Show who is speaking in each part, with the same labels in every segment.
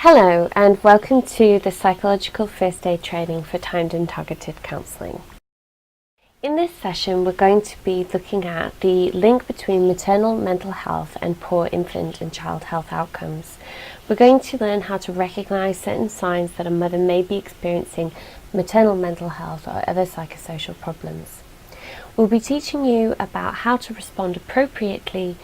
Speaker 1: Hello and welcome to the Psychological First Aid Training for Timed and Targeted Counselling. In this session we're going to be looking at the link between maternal mental health and poor infant and child health outcomes. We're going to learn how to recognise certain signs that a mother may be experiencing maternal mental health or other psychosocial problems. We'll be teaching you about how to respond appropriately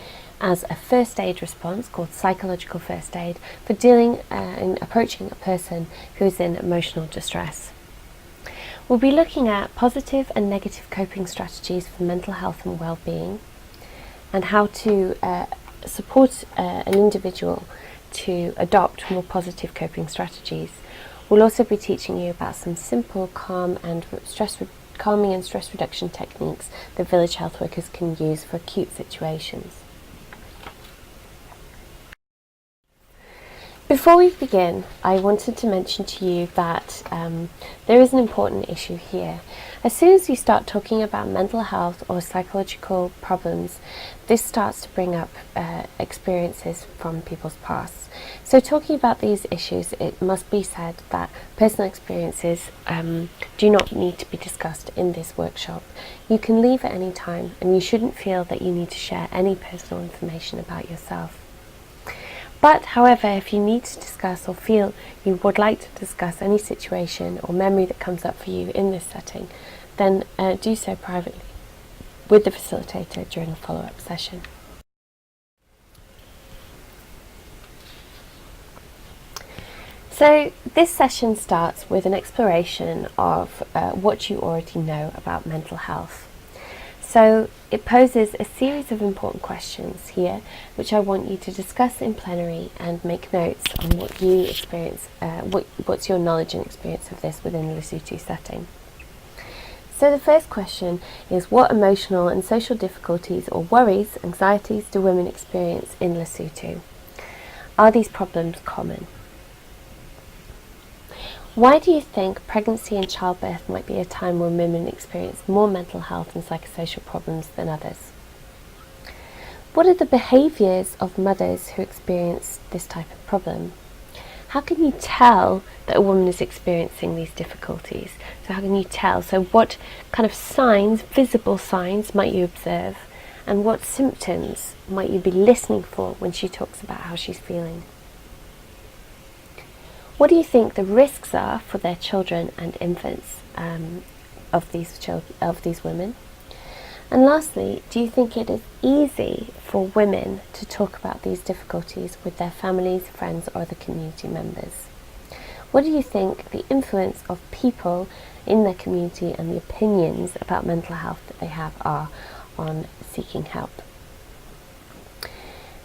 Speaker 1: as a first aid response called psychological first aid for dealing and approaching a person who is in emotional distress. We'll be looking at positive and negative coping strategies for mental health and well-being and how to support an individual to adopt more positive coping strategies. We'll also be teaching you about some simple calming and stress reduction techniques that village health workers can use for acute situations. Before we begin, I wanted to mention to you that there is an important issue here. As soon as you start talking about mental health or psychological problems, this starts to bring up experiences from people's pasts. So talking about these issues, it must be said that personal experiences do not need to be discussed in this workshop. You can leave at any time and you shouldn't feel that you need to share any personal information about yourself. But, however, if you need to discuss or feel you would like to discuss any situation or memory that comes up for you in this setting, then do so privately with the facilitator during a follow-up session. So this session starts with an exploration of what you already know about mental health. So it poses a series of important questions here, which I want you to discuss in plenary and make notes on what you experience, what's your knowledge and experience of this within the Lesotho setting. So the first question is, what emotional and social difficulties or worries, anxieties do women experience in Lesotho? Are these problems common? Why do you think pregnancy and childbirth might be a time when women experience more mental health and psychosocial problems than others? What are the behaviours of mothers who experience this type of problem? How can you tell that a woman is experiencing these difficulties? So how can you tell? So what kind of signs, visible signs, might you observe? And what symptoms might you be listening for when she talks about how she's feeling? What do you think the risks are for their children and infants of these women? And lastly, do you think it is easy for women to talk about these difficulties with their families, friends or other community members? What do you think the influence of people in their community and the opinions about mental health that they have are on seeking help?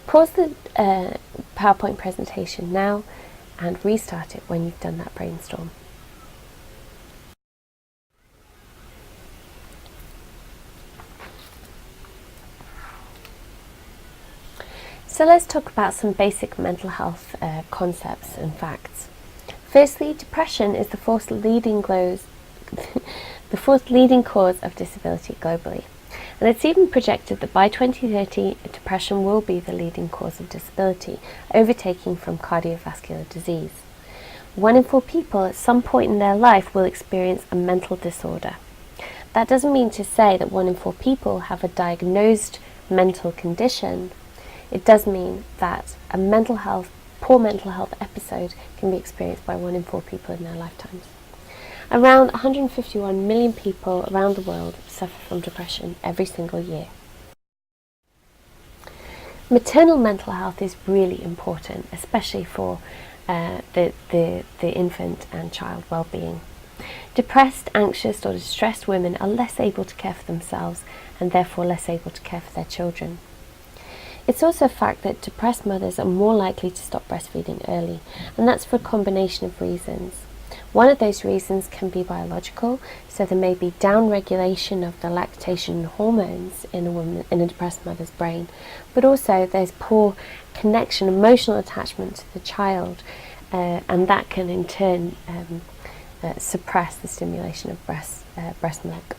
Speaker 1: Pause the PowerPoint presentation now and restart it when you've done that brainstorm. So let's talk about some basic mental health concepts and facts. Firstly, depression is the fourth leading cause of disability globally. And it's even projected that by 2030, depression will be the leading cause of disability, overtaking from cardiovascular disease. 1 in 4 people at some point in their life will experience a mental disorder. That doesn't mean to say that 1 in 4 people have a diagnosed mental condition. It does mean that a poor mental health episode can be experienced by 1 in 4 people in their lifetimes. Around 151 million people around the world suffer from depression every single year. Maternal mental health is really important, especially for the infant and child well-being. Depressed, anxious or distressed women are less able to care for themselves and therefore less able to care for their children. It's also a fact that depressed mothers are more likely to stop breastfeeding early, and that's for a combination of reasons. One of those reasons can be biological, so there may be down-regulation of the lactation hormones in a depressed mother's brain, but also there's poor connection, emotional attachment to the child, and that can in turn suppress the stimulation of breast milk.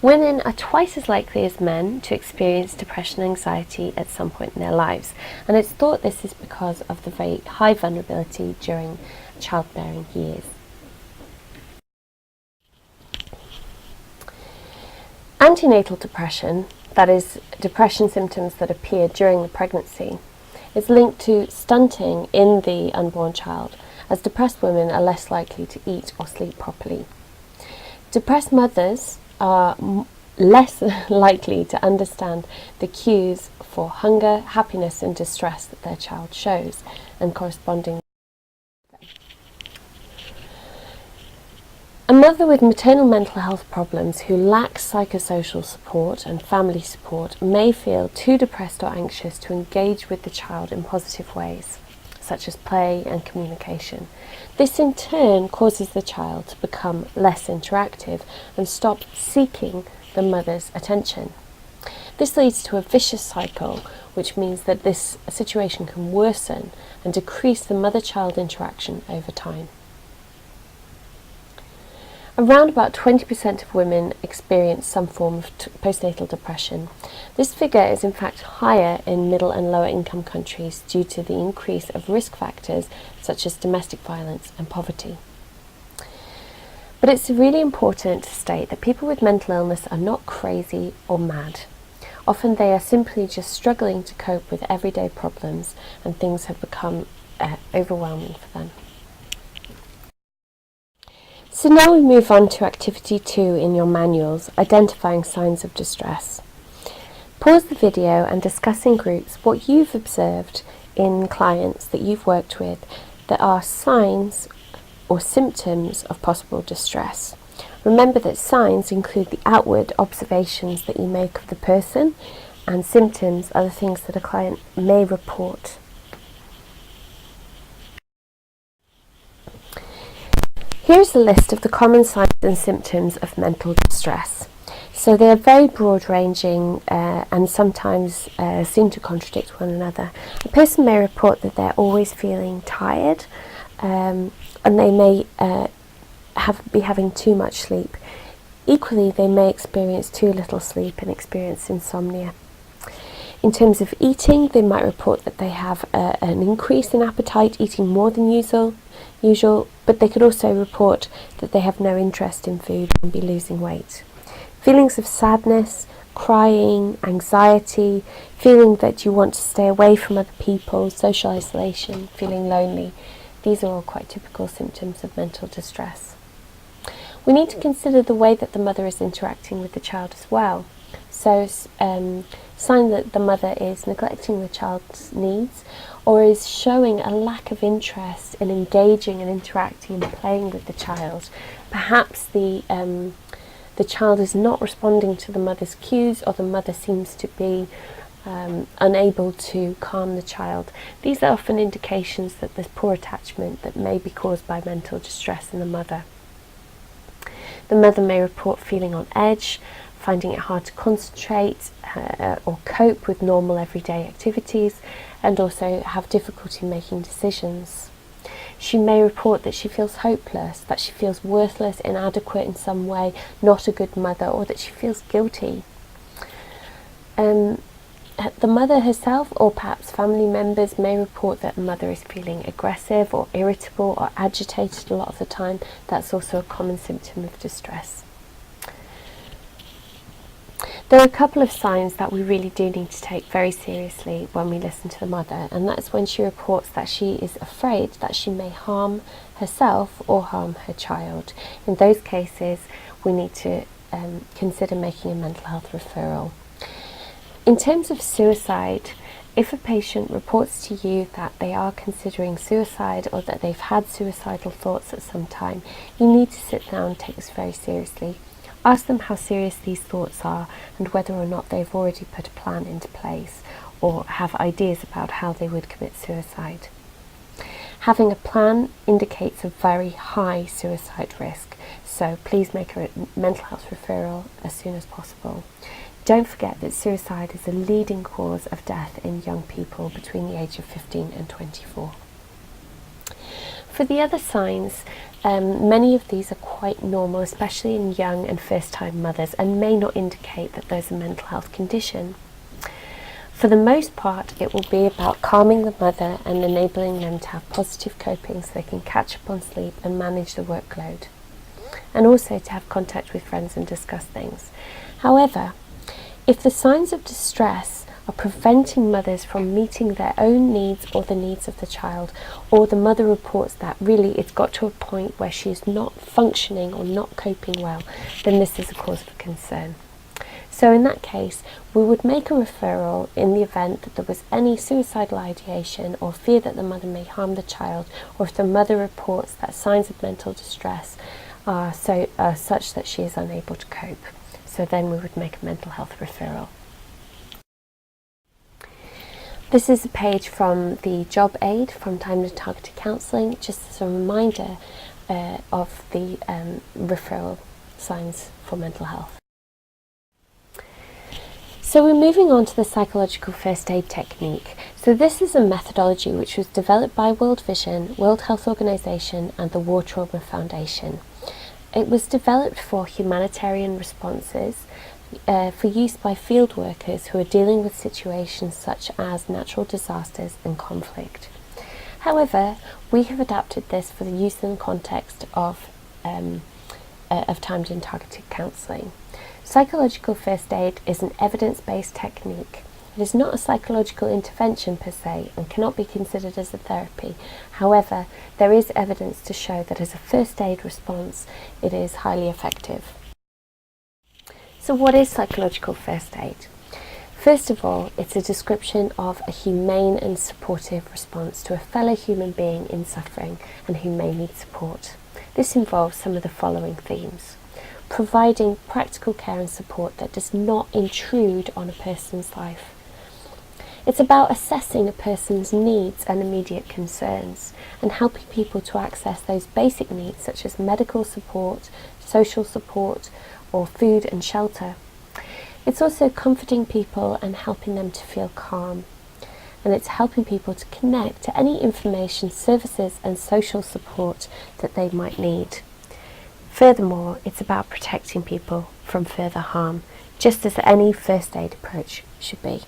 Speaker 1: Women are twice as likely as men to experience depression and anxiety at some point in their lives, and it's thought this is because of the very high vulnerability during childbearing years. Antenatal depression, that is, depression symptoms that appear during the pregnancy, is linked to stunting in the unborn child, as depressed women are less likely to eat or sleep properly. Depressed mothers are less likely to understand the cues for hunger, happiness and distress that their child shows, and corresponding. A mother with maternal mental health problems who lacks psychosocial support and family support may feel too depressed or anxious to engage with the child in positive ways, such as play and communication. This in turn causes the child to become less interactive and stop seeking the mother's attention. This leads to a vicious cycle, which means that this situation can worsen and decrease the mother-child interaction over time. Around about 20% of women experience some form of postnatal depression. This figure is in fact higher in middle and lower income countries due to the increase of risk factors such as domestic violence and poverty. But it's really important to state that people with mental illness are not crazy or mad. Often they are simply just struggling to cope with everyday problems and things have become overwhelming for them. So now we move on to activity 2 in your manuals, identifying signs of distress. Pause the video and discuss in groups what you've observed in clients that you've worked with that are signs or symptoms of possible distress. Remember that signs include the outward observations that you make of the person, and symptoms are the things that a client may report. Here's a list of the common signs and symptoms of mental distress. So they are very broad-ranging and sometimes seem to contradict one another. A person may report that they're always feeling tired and they may be having too much sleep. Equally, they may experience too little sleep and experience insomnia. In terms of eating, they might report that they have an increase in appetite, eating more than usual, but they could also report that they have no interest in food and be losing weight. Feelings of sadness, crying, anxiety, feeling that you want to stay away from other people, social isolation, feeling lonely, these are all quite typical symptoms of mental distress. We need to consider the way that the mother is interacting with the child as well. So sign that the mother is neglecting the child's needs or is showing a lack of interest in engaging and interacting and playing with the child. Perhaps the child is not responding to the mother's cues, or the mother seems to be unable to calm the child. These are often indications that there's poor attachment that may be caused by mental distress in the mother. The mother may report feeling on edge, finding it hard to concentrate or cope with normal everyday activities, and also have difficulty making decisions. She may report that she feels hopeless, that she feels worthless, inadequate in some way, not a good mother, or that she feels guilty. The mother herself, or perhaps family members, may report that the mother is feeling aggressive or irritable or agitated a lot of the time. That's also a common symptom of distress. There are a couple of signs that we really do need to take very seriously when we listen to the mother, and that's when she reports that she is afraid that she may harm herself or harm her child. In those cases, we need to consider making a mental health referral. In terms of suicide, if a patient reports to you that they are considering suicide or that they've had suicidal thoughts at some time, you need to sit down and take this very seriously. Ask them how serious these thoughts are and whether or not they've already put a plan into place or have ideas about how they would commit suicide. Having a plan indicates a very high suicide risk, so please make a mental health referral as soon as possible. Don't forget that suicide is a leading cause of death in young people between the age of 15 and 24. For the other signs, Many of these are quite normal, especially in young and first-time mothers, and may not indicate that there's a mental health condition. For the most part, it will be about calming the mother and enabling them to have positive coping so they can catch up on sleep and manage the workload, and also to have contact with friends and discuss things. However, if the signs of distress are preventing mothers from meeting their own needs or the needs of the child, or the mother reports that really it's got to a point where she is not functioning or not coping well, then this is a cause for concern. So in that case, we would make a referral in the event that there was any suicidal ideation or fear that the mother may harm the child, or if the mother reports that signs of mental distress are such that she is unable to cope. So then we would make a mental health referral. This is a page from the job aid from timed and targeted counselling, just as a reminder of the referral signs for mental health. So we're moving on to the psychological first aid technique. So this is a methodology which was developed by World Vision, World Health Organization and the War Trauma Foundation. It was developed for humanitarian responses for use by field workers who are dealing with situations such as natural disasters and conflict. However, we have adapted this for the use in the context of timed and targeted counselling. Psychological first aid is an evidence-based technique. It is not a psychological intervention per se and cannot be considered as a therapy. However, there is evidence to show that as a first aid response, it is highly effective. So what is psychological first aid? First of all, it's a description of a humane and supportive response to a fellow human being in suffering and who may need support. This involves some of the following themes: providing practical care and support that does not intrude on a person's life. It's about assessing a person's needs and immediate concerns and helping people to access those basic needs such as medical support, social support, or food and shelter. It's also comforting people and helping them to feel calm. And it's helping people to connect to any information, services and social support that they might need. Furthermore, it's about protecting people from further harm, just as any first aid approach should be.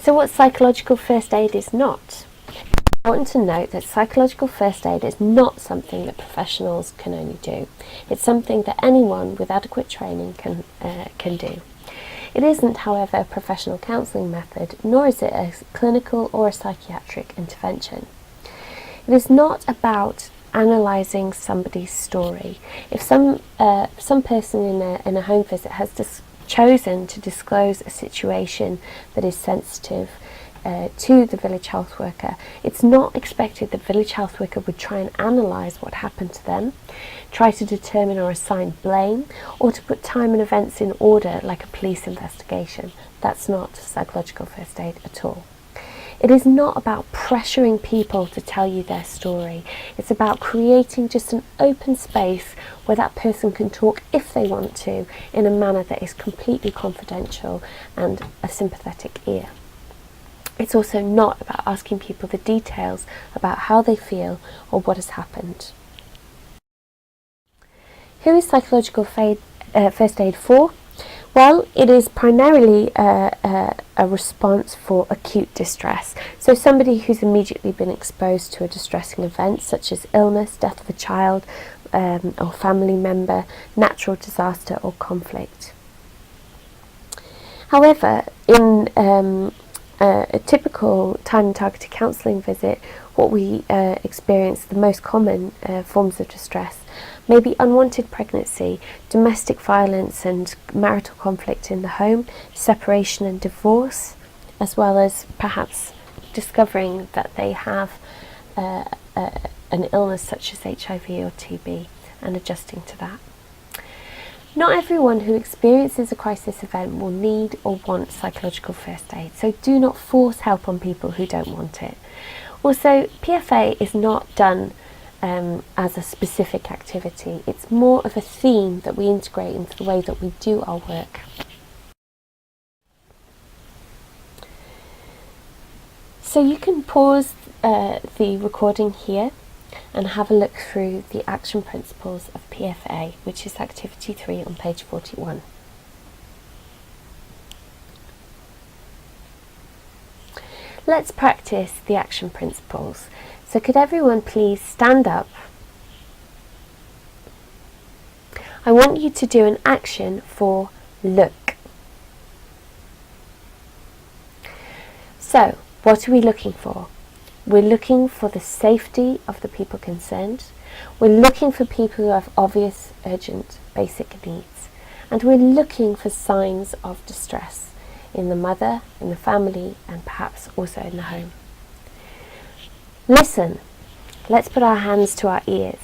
Speaker 1: So what psychological first aid is not? It's important to note that psychological first aid is not something that professionals can only do. It's something that anyone with adequate training can do. It isn't, however, a professional counselling method, nor is it a clinical or a psychiatric intervention. It is not about analysing somebody's story. If some person in a home visit has chosen to disclose a situation that is sensitive to the village health worker, it's not expected the village health worker would try and analyse what happened to them, try to determine or assign blame, or to put time and events in order like a police investigation. That's not psychological first aid at all. It is not about pressuring people to tell you their story. It's about creating just an open space where that person can talk if they want to, in a manner that is completely confidential and a sympathetic ear. It's also not about asking people the details about how they feel or what has happened. Who is psychological first aid for? Well, it is primarily a response for acute distress. So somebody who's immediately been exposed to a distressing event such as illness, death of a child or family member, natural disaster or conflict. However, in a typical time and targeted counselling visit, what we experience, the most common forms of distress, may be unwanted pregnancy, domestic violence and marital conflict in the home, separation and divorce, as well as perhaps discovering that they have an illness such as HIV or TB and adjusting to that. Not everyone who experiences a crisis event will need or want psychological first aid, so do not force help on people who don't want it. Also, PFA is not done as a specific activity. It's more of a theme that we integrate into the way that we do our work. So you can pause the recording here and have a look through the action principles of PFA, which is activity 3 on page 41. Let's practice the action principles. So could everyone please stand up? I want you to do an action for look. So, what are we looking for? We're looking for the safety of the people concerned. We're looking for people who have obvious, urgent, basic needs. And we're looking for signs of distress in the mother, in the family, and perhaps also in the home. Listen. Let's put our hands to our ears.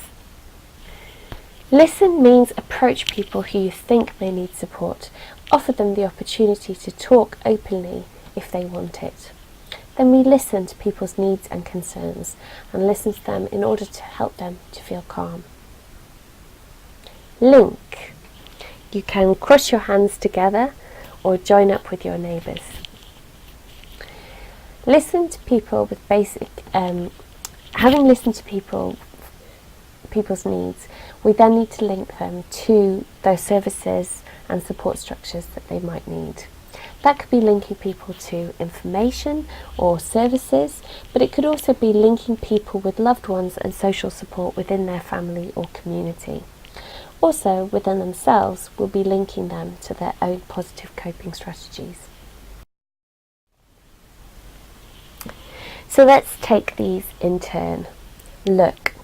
Speaker 1: Listen means approach people who you think may need support. Offer them the opportunity to talk openly if they want it. Then we listen to people's needs and concerns and listen to them in order to help them to feel calm. Link. You can cross your hands together or join up with your neighbours. Listen to people with basic, having listened to people's needs, we then need to link them to those services and support structures that they might need. That could be linking people to information or services, but it could also be linking people with loved ones and social support within their family or community. Also, within themselves, we'll be linking them to their own positive coping strategies. So let's take these in turn. Look.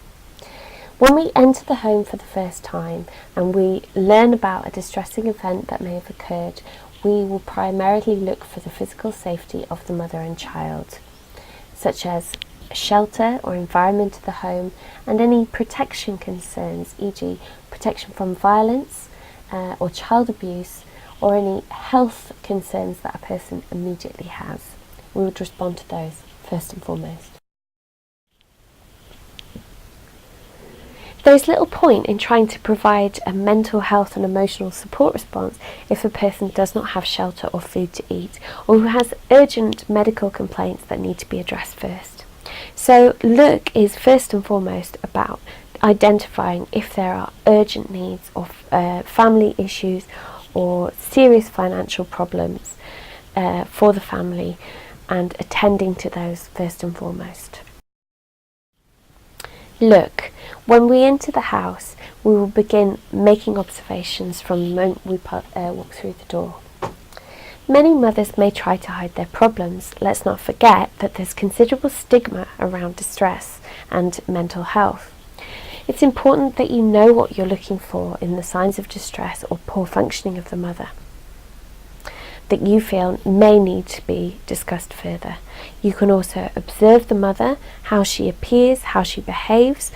Speaker 1: When we enter the home for the first time and we learn about a distressing event that may have occurred, we will primarily look for the physical safety of the mother and child, such as shelter or environment of the home and any protection concerns, e.g. protection from violence or child abuse, or any health concerns that a person immediately has. We would respond to those first and foremost. There's little point in trying to provide a mental health and emotional support response if a person does not have shelter or food to eat, or who has urgent medical complaints that need to be addressed first. So look is first and foremost about identifying if there are urgent needs or family issues or serious financial problems for the family, and attending to those first and foremost. Look, when we enter the house, we will begin making observations from the moment we walk through the door. Many mothers may try to hide their problems. Let's not forget that there's considerable stigma around distress and mental health. It's important that you know what you're looking for in the signs of distress or poor functioning of the mother that you feel may need to be discussed further. You can also observe the mother, how she appears, how she behaves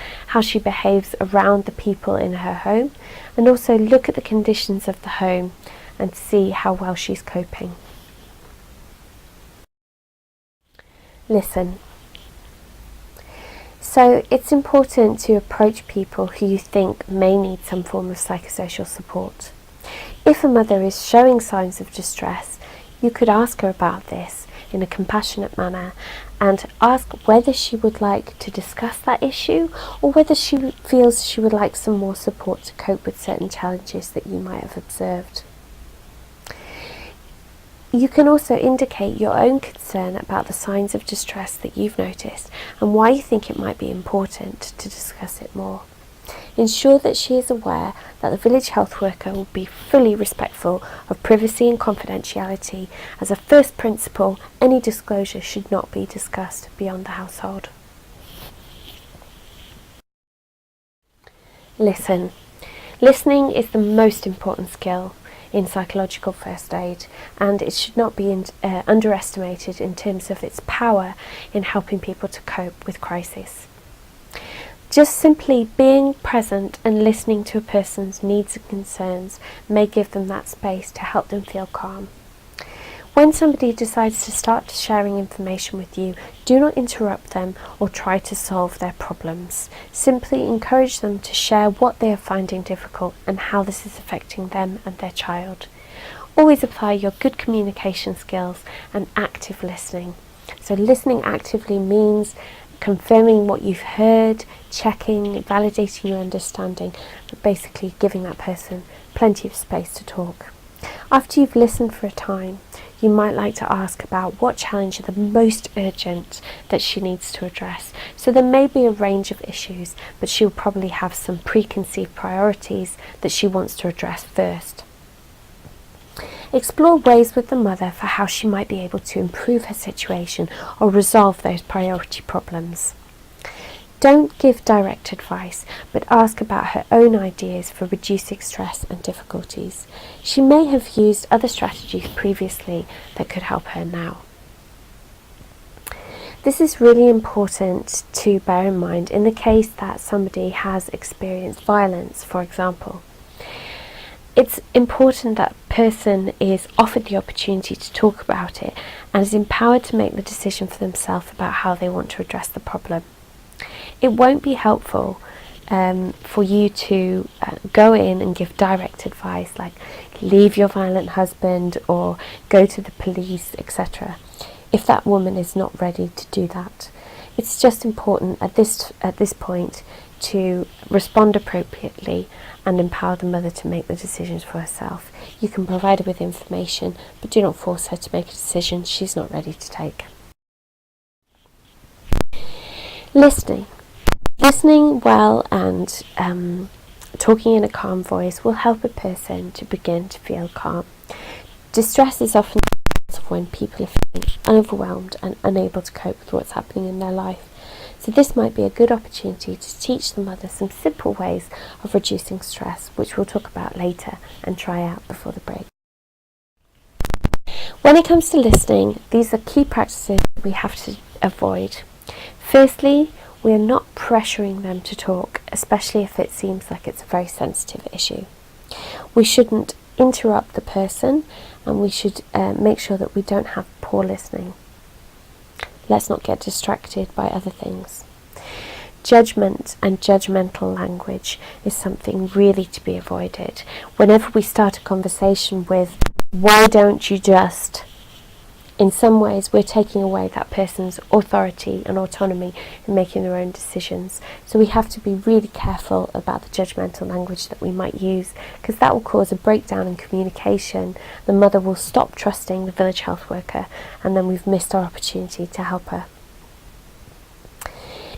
Speaker 1: around the people in her home, and also look at the conditions of the home and see how well she's coping. Listen. So it's important to approach people who you think may need some form of psychosocial support. If a mother is showing signs of distress, you could ask her about this in a compassionate manner and ask whether she would like to discuss that issue or whether she feels she would like some more support to cope with certain challenges that you might have observed. You can also indicate your own concern about the signs of distress that you've noticed and why you think it might be important to discuss it more. Ensure that she is aware that the village health worker will be fully respectful of privacy and confidentiality. As a first principle, any disclosure should not be discussed beyond the household. Listen. Listening is the most important skill in psychological first aid, and it should not be underestimated in terms of its power in helping people to cope with crisis. Just simply being present and listening to a person's needs and concerns may give them that space to help them feel calm. When somebody decides to start sharing information with you, do not interrupt them or try to solve their problems. Simply encourage them to share what they are finding difficult and how this is affecting them and their child. Always apply your good communication skills and active listening. So listening actively means confirming what you've heard, checking, validating your understanding, but basically giving that person plenty of space to talk. After you've listened for a time, you might like to ask about what challenges are the most urgent that she needs to address. So there may be a range of issues, but she'll probably have some preconceived priorities that she wants to address first. Explore ways with the mother for how she might be able to improve her situation or resolve those priority problems. Don't give direct advice, but ask about her own ideas for reducing stress and difficulties. She may have used other strategies previously that could help her now. This is really important to bear in mind in the case that somebody has experienced violence, for example. It's important that person is offered the opportunity to talk about it and is empowered to make the decision for themselves about how they want to address the problem. It won't be helpful for you to go in and give direct advice like leave your violent husband or go to the police, etc. if that woman is not ready to do that. It's just important at this point to respond appropriately and empower the mother to make the decisions for herself. You can provide her with information, but do not force her to make a decision she's not ready to take. Listening well and talking in a calm voice will help a person to begin to feel calm. Distress is often when people are feeling overwhelmed and unable to cope with what's happening in their life. So this might be a good opportunity to teach the mother some simple ways of reducing stress, which we'll talk about later and try out before the break. When it comes to listening, these are key practices we have to avoid. Firstly, we are not pressuring them to talk, especially if it seems like it's a very sensitive issue. We shouldn't interrupt the person, and we should make sure that we don't have poor listening. Let's not get distracted by other things. Judgment and judgmental language is something really to be avoided. Whenever we start a conversation with, why don't you just? In some ways, we're taking away that person's authority and autonomy in making their own decisions. So we have to be really careful about the judgmental language that we might use, because that will cause a breakdown in communication. The mother will stop trusting the village health worker, and then we've missed our opportunity to help her.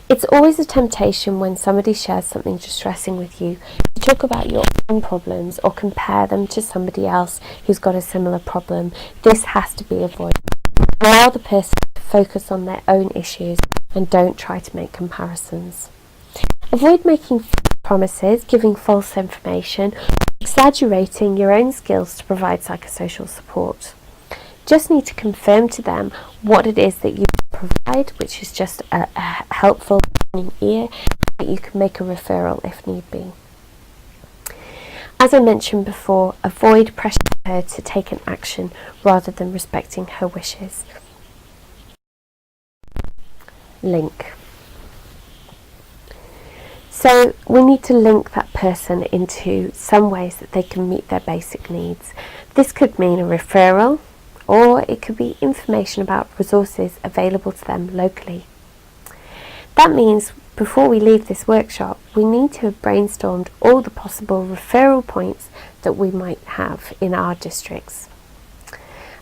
Speaker 1: It's always a temptation when somebody shares something distressing with you to talk about your own problems or compare them to somebody else who's got a similar problem. This has to be avoided. Allow the person to focus on their own issues and don't try to make comparisons. Avoid making promises, giving false information, exaggerating your own skills to provide psychosocial support. Just need to confirm to them what it is that you provide, which is just a helpful listening ear, that you can make a referral if need be. As I mentioned before, avoid pressuring her to take an action rather than respecting her wishes. Link. So we need to link that person into some ways that they can meet their basic needs. This could mean a referral, or it could be information about resources available to them locally. That means before we leave this workshop, we need to have brainstormed all the possible referral points that we might have in our districts.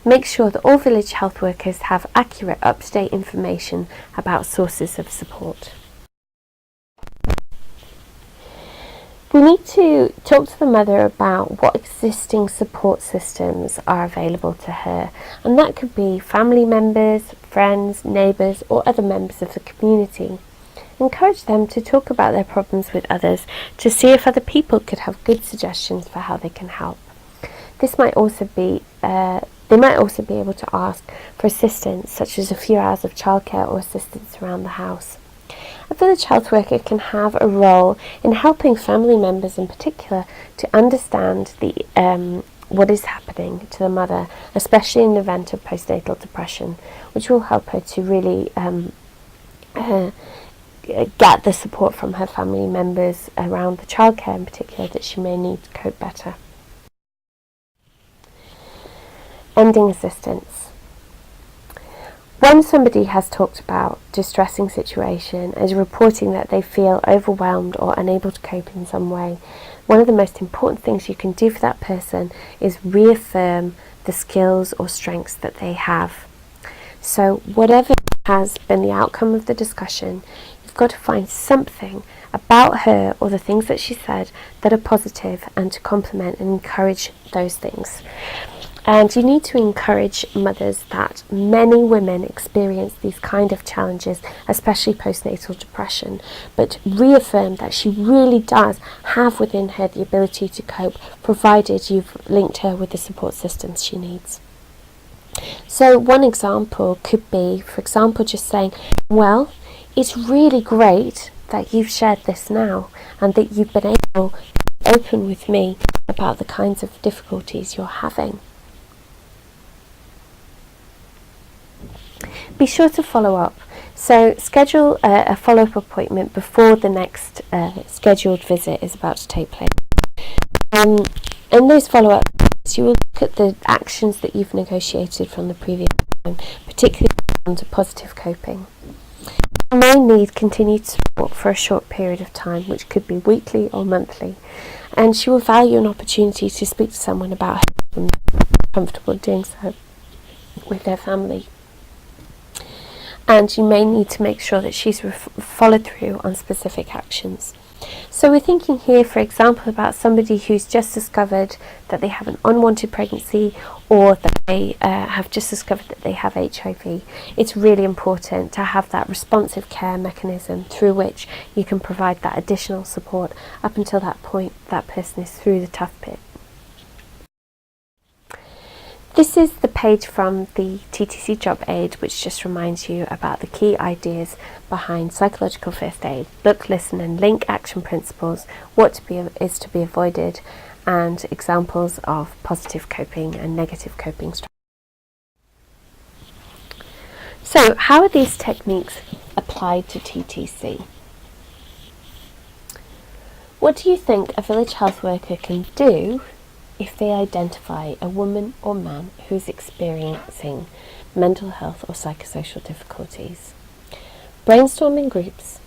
Speaker 1: Make sure that all village health workers have accurate, up-to-date information about sources of support. We need to talk to the mother about what existing support systems are available to her, and that could be family members, friends, neighbours, or other members of the community. Encourage them to talk about their problems with others to see if other people could have good suggestions for how they can help. This might also be they might also be able to ask for assistance, such as a few hours of childcare or assistance around the house. A village health worker can have a role in helping family members in particular to understand what is happening to the mother, especially in the event of postnatal depression, which will help her to really get the support from her family members around the childcare in particular that she may need to cope better. Ending assistance. When somebody has talked about distressing situation as reporting that they feel overwhelmed or unable to cope in some way, one of the most important things you can do for that person is reaffirm the skills or strengths that they have. So whatever has been the outcome of the discussion, you've got to find something about her or the things that she said that are positive and to compliment and encourage those things. And you need to encourage mothers that many women experience these kind of challenges, especially postnatal depression, but reaffirm that she really does have within her the ability to cope, provided you've linked her with the support systems she needs. So one example could be, for example, just saying, well, it's really great that you've shared this now and that you've been able to be open with me about the kinds of difficulties you're having. Be sure to follow up. So schedule a follow-up appointment before the next scheduled visit is about to take place. In those follow-ups, you will look at the actions that you've negotiated from the previous time, particularly around positive coping. You may need continued support for a short period of time, which could be weekly or monthly, and she will value an opportunity to speak to someone about her and be comfortable doing so with their family. And you may need to make sure that she's followed through on specific actions. So we're thinking here, for example, about somebody who's just discovered that they have an unwanted pregnancy or that they have just discovered that they have HIV. It's really important to have that responsive care mechanism through which you can provide that additional support up until that point that person is through the tough bit. This is the page from the TTC job aid, which just reminds you about the key ideas behind psychological first aid: look, listen and link action principles, what is to be avoided, and examples of positive coping and negative coping strategies. So how are these techniques applied to TTC? What do you think a village health worker can do if they identify a woman or man who's experiencing mental health or psychosocial difficulties? Brainstorm in groups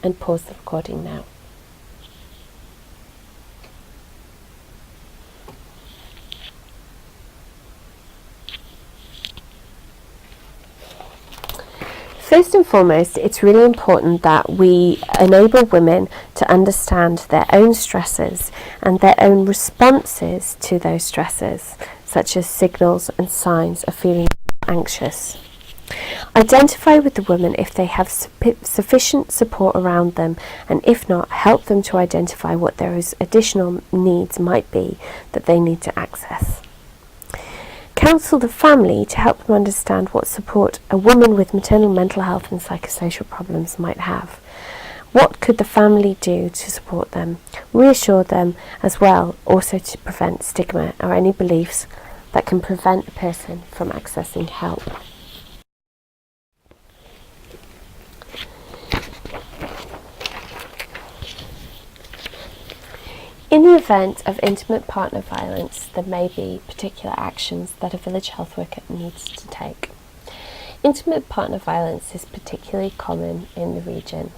Speaker 1: and pause the recording now. First and foremost, it's really important that we enable women to understand their own stresses and their own responses to those stresses, such as signals and signs of feeling anxious. Identify with the women if they have sufficient support around them, and if not, help them to identify what those additional needs might be that they need to access. Counsel the family to help them understand what support a woman with maternal mental health and psychosocial problems might have. What could the family do to support them? Reassure them as well, also to prevent stigma or any beliefs that can prevent a person from accessing help. In the event of intimate partner violence, there may be particular actions that a village health worker needs to take. Intimate partner violence is particularly common in the region.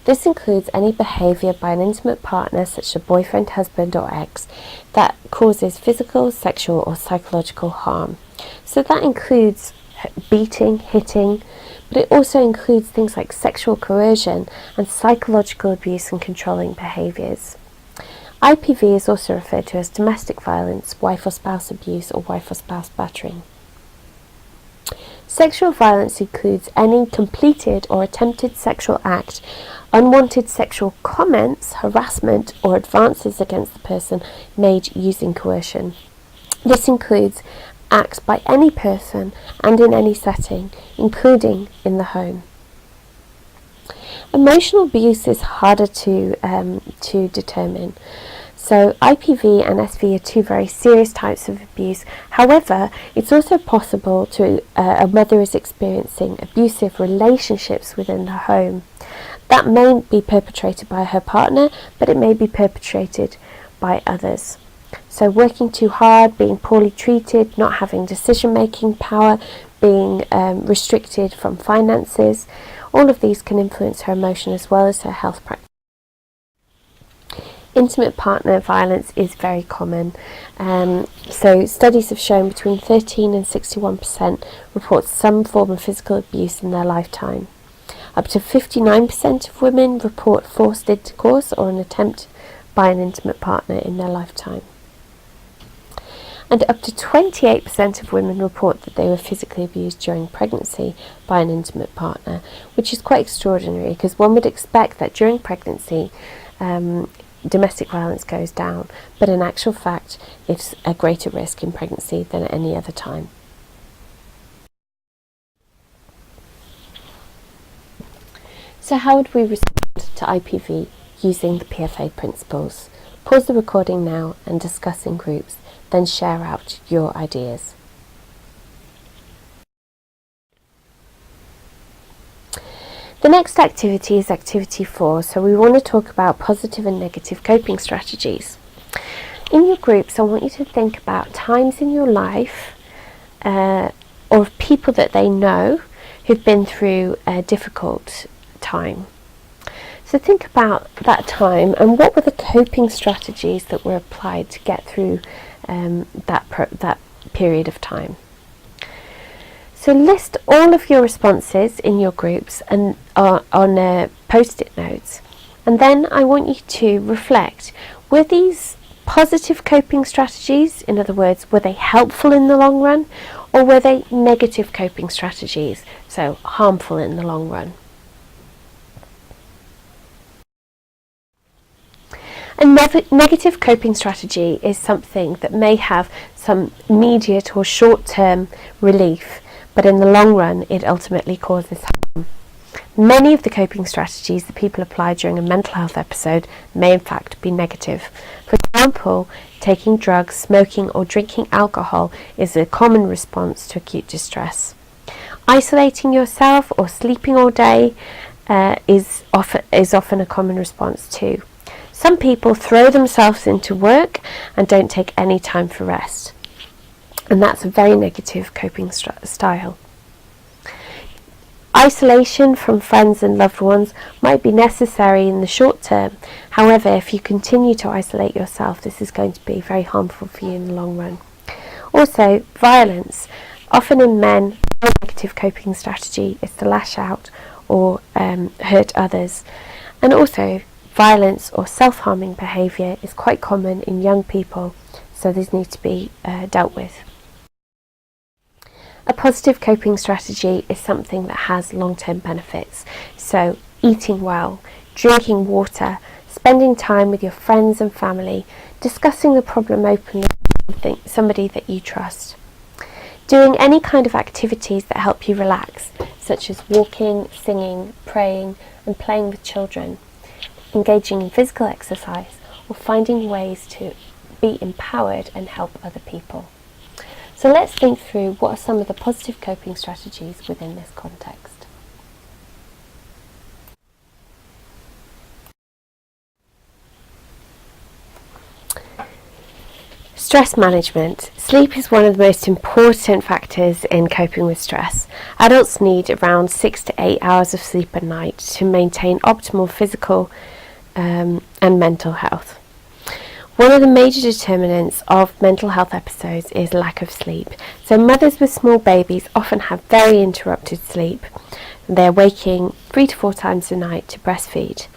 Speaker 1: This includes any behaviour by an intimate partner, such as a boyfriend, husband or ex, that causes physical, sexual or psychological harm. So that includes beating, hitting, but it also includes things like sexual coercion and psychological abuse and controlling behaviours. IPV is also referred to as domestic violence, wife or spouse abuse, or wife or spouse battering. Sexual violence includes any completed or attempted sexual act, unwanted sexual comments, harassment, or advances against the person made using coercion. This includes acts by any person and in any setting, including in the home. Emotional abuse is harder to determine. So IPV and SV are two very serious types of abuse. However, it's also possible to a mother is experiencing abusive relationships within the home. That may be perpetrated by her partner, but it may be perpetrated by others. So working too hard, being poorly treated, not having decision-making power, being restricted from finances, all of these can influence her emotion as well as her health practice. Intimate partner violence is very common. So studies have shown between 13 and 61% report some form of physical abuse in their lifetime. Up to 59% of women report forced intercourse or an attempt by an intimate partner in their lifetime. And up to 28% of women report that they were physically abused during pregnancy by an intimate partner, which is quite extraordinary because one would expect that during pregnancy domestic violence goes down, but in actual fact it's a greater risk in pregnancy than at any other time. So how would we respond to IPV using the PFA principles? Pause the recording now and discuss in groups, then share out your ideas. The next activity is activity 4, so we want to talk about positive and negative coping strategies. In your groups, I want you to think about times in your life or people that they know who've been through a difficult time. So think about that time and what were the coping strategies that were applied to get through that period of time. So list all of your responses in your groups and on post-it notes, and then I want you to reflect, were these positive coping strategies? In other words, were they helpful in the long run, or were they negative coping strategies, so harmful in the long run? A negative coping strategy is something that may have some immediate or short-term relief, but in the long run it ultimately causes harm. Many of the coping strategies that people apply during a mental health episode may in fact be negative. For example, taking drugs, smoking or drinking alcohol is a common response to acute distress. Isolating yourself or sleeping all day is often a common response too. Some people throw themselves into work and don't take any time for rest, and that's a very negative coping style. Isolation from friends and loved ones might be necessary in the short term. However, if you continue to isolate yourself, this is going to be very harmful for you in the long run. Also, violence. Often in men, a negative coping strategy is to lash out or hurt others. And also, violence or self-harming behaviour is quite common in young people, so these need to be dealt with. A positive coping strategy is something that has long-term benefits, so eating well, drinking water, spending time with your friends and family, discussing the problem openly with somebody that you trust. Doing any kind of activities that help you relax, such as walking, singing, praying and playing with children. Engaging in physical exercise or finding ways to be empowered and help other people. So let's think through what are some of the positive coping strategies within this context. Stress management. Sleep is one of the most important factors in coping with stress. Adults need around 6 to 8 hours of sleep a night to maintain optimal physical and mental health. One of the major determinants of mental health episodes is lack of sleep. So mothers with small babies often have very interrupted sleep. They're waking 3 to 4 times a night to breastfeed.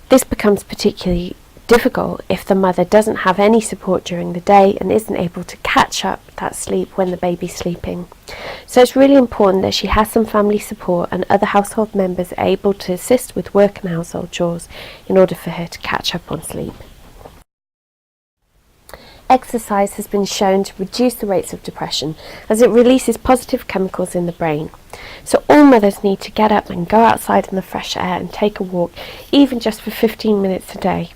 Speaker 1: This becomes particularly difficult if the mother doesn't have any support during the day and isn't able to catch up that sleep when the baby's sleeping. So it's really important that she has some family support and other household members are able to assist with work and household chores in order for her to catch up on sleep. Exercise has been shown to reduce the rates of depression as it releases positive chemicals in the brain. So all mothers need to get up and go outside in the fresh air and take a walk, even just for 15 minutes a day.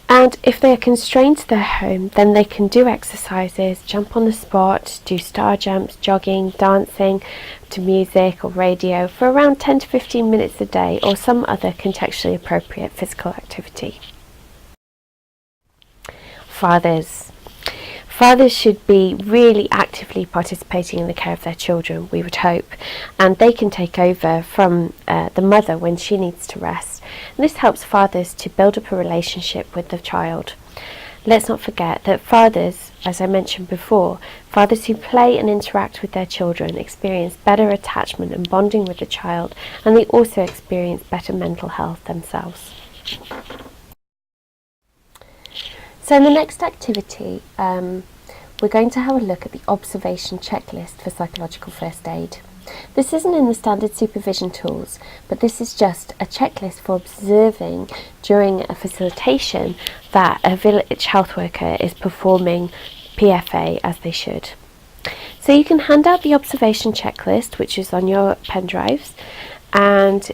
Speaker 1: And if they are constrained to their home, then they can do exercises, jump on the spot, do star jumps, jogging, dancing to music or radio for around 10 to 15 minutes a day, or some other contextually appropriate physical activity. fathers. Fathers should be really actively participating in the care of their children, we would hope, and they can take over from the mother when she needs to rest. And this helps fathers to build up a relationship with the child. Let's not forget that fathers, as I mentioned before, fathers who play and interact with their children experience better attachment and bonding with the child, and they also experience better mental health themselves. So in the next activity, we're going to have a look at the observation checklist for psychological first aid. This isn't in the standard supervision tools, but this is just a checklist for observing during a facilitation that a village health worker is performing PFA as they should. So you can hand out the observation checklist, which is on your pen drives, and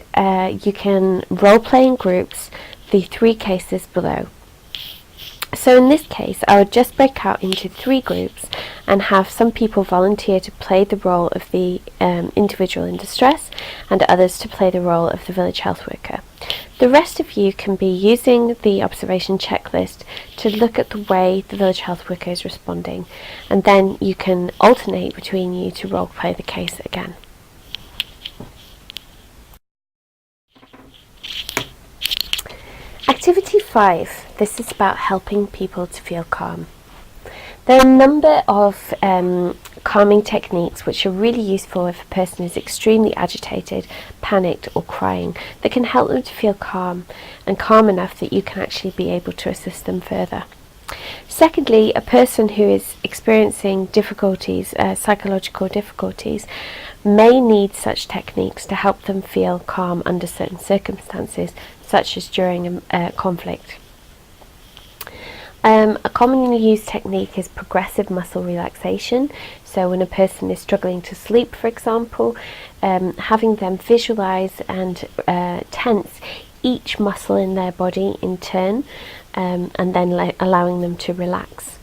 Speaker 1: you can role play in groups the 3 cases below. So in this case, I would just break out into 3 groups and have some people volunteer to play the role of the individual in distress, and others to play the role of the village health worker. The rest of you can be using the observation checklist to look at the way the village health worker is responding, and then you can alternate between you to role play the case again. Activity 5. This is about helping people to feel calm. There are a number of calming techniques which are really useful if a person is extremely agitated, panicked or crying, that can help them to feel calm, and calm enough that you can actually be able to assist them further. Secondly, a person who is experiencing difficulties, psychological difficulties, may need such techniques to help them feel calm under certain circumstances, such as during a conflict. A commonly used technique is progressive muscle relaxation. So when a person is struggling to sleep, for example, having them visualize and tense each muscle in their body in turn, and then allowing them to relax.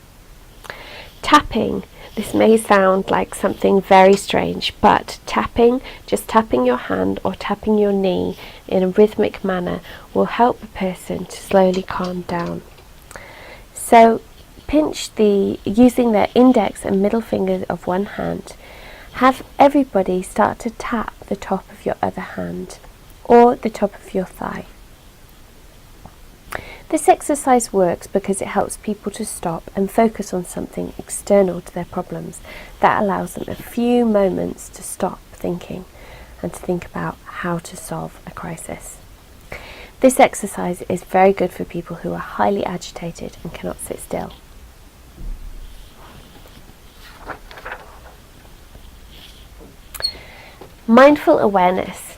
Speaker 1: Tapping. This may sound like something very strange, but tapping, just tapping your hand or tapping your knee in a rhythmic manner, will help a person to slowly calm down. So using their index and middle fingers of one hand, have everybody start to tap the top of your other hand or the top of your thigh. This exercise works because it helps people to stop and focus on something external to their problems. That allows them a few moments to stop thinking and to think about how to solve a crisis. This exercise is very good for people who are highly agitated and cannot sit still. Mindful awareness.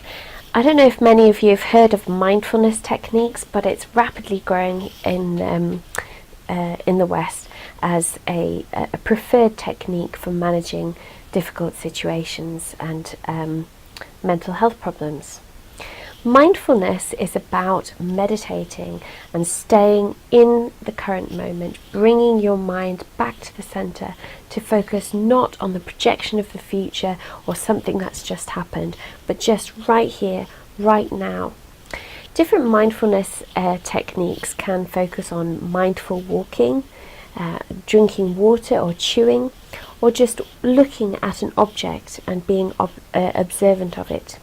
Speaker 1: I don't know if many of you have heard of mindfulness techniques, but it's rapidly growing in the West as a preferred technique for managing difficult situations and mental health problems. Mindfulness is about meditating and staying in the current moment, bringing your mind back to the center to focus not on the projection of the future or something that's just happened, but just right here, right now. Different mindfulness techniques can focus on mindful walking, drinking water or chewing, or just looking at an object and being observant of it.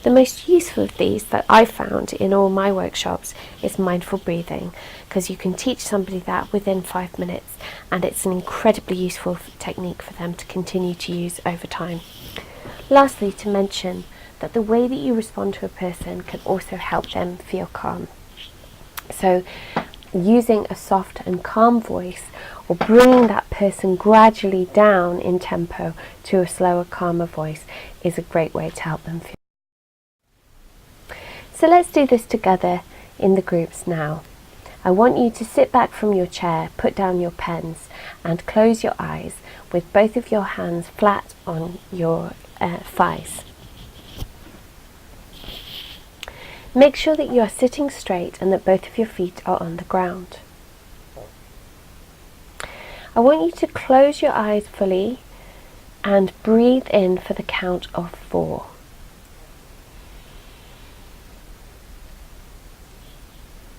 Speaker 1: The most useful of these that I've found in all my workshops is mindful breathing, because you can teach somebody that within 5 minutes, and it's an incredibly useful technique for them to continue to use over time. Lastly, to mention that the way that you respond to a person can also help them feel calm. So using a soft and calm voice, or bringing that person gradually down in tempo to a slower, calmer voice, is a great way to help them feel. So let's do this together in the groups now. I want you to sit back from your chair, put down your pens, and close your eyes with both of your hands flat on your thighs. Make sure that you are sitting straight and that both of your feet are on the ground. I want you to close your eyes fully and breathe in for the count of 4.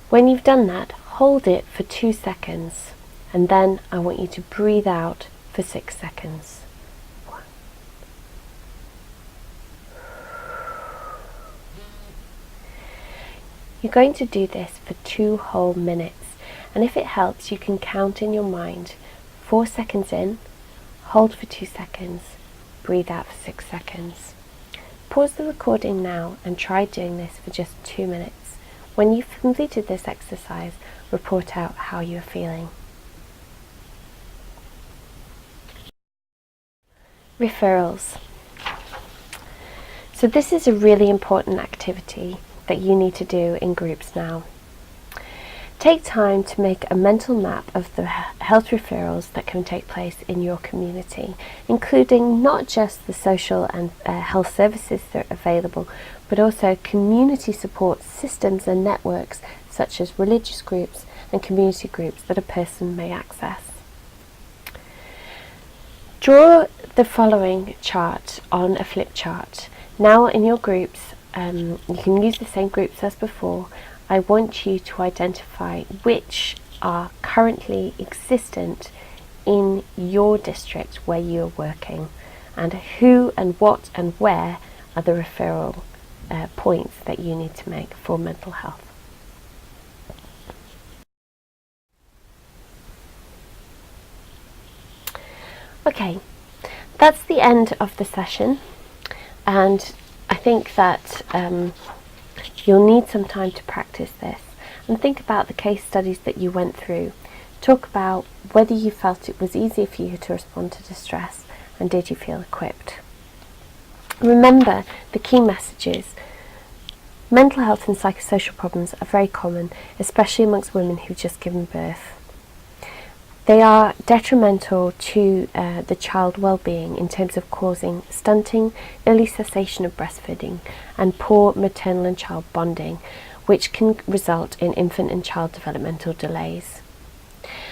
Speaker 1: When you've done that, hold it for 2 seconds and then I want you to breathe out for 6 seconds. 1. You're going to do this for 2 whole minutes, and if it helps, you can count in your mind 4 seconds in, hold for 2 seconds, breathe out for 6 seconds. Pause the recording now and try doing this for just 2 minutes. When you've completed this exercise, report out how you're feeling. Referrals. So this is a really important activity that you need to do in groups now. Take time to make a mental map of the health referrals that can take place in your community, including not just the social and health services that are available, but also community support systems and networks such as religious groups and community groups that a person may access. Draw the following chart on a flip chart. Now in your groups, you can use the same groups as before. I want you to identify which are currently existent in your district where you're working, and who and what and where are the referral points that you need to make for mental health. Okay, that's the end of the session, and I think that you'll need some time to practice this and think about the case studies that you went through. Talk about whether you felt it was easier for you to respond to distress, and did you feel equipped. Remember the key messages. Mental health and psychosocial problems are very common, especially amongst women who've just given birth. They are detrimental to the child well-being in terms of causing stunting, early cessation of breastfeeding, and poor maternal and child bonding, which can result in infant and child developmental delays.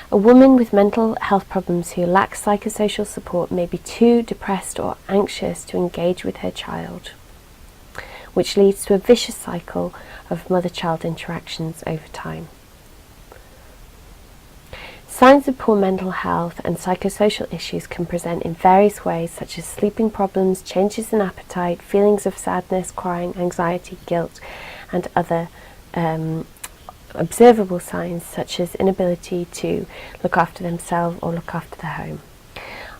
Speaker 1: A woman with mental health problems who lacks psychosocial support may be too depressed or anxious to engage with her child, which leads to a vicious cycle of mother-child interactions over time. Signs of poor mental health and psychosocial issues can present in various ways, such as sleeping problems, changes in appetite, feelings of sadness, crying, anxiety, guilt, and other observable signs such as inability to look after themselves or look after the home.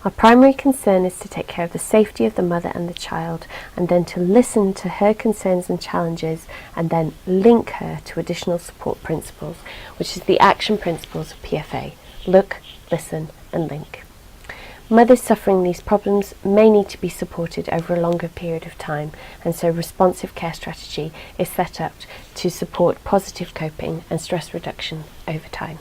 Speaker 1: Our primary concern is to take care of the safety of the mother and the child, and then to listen to her concerns and challenges, and then link her to additional support principles, which is the action principles of PFA. Look, listen, and link. Mothers suffering these problems may need to be supported over a longer period of time, and so responsive care strategy is set up to support positive coping and stress reduction over time.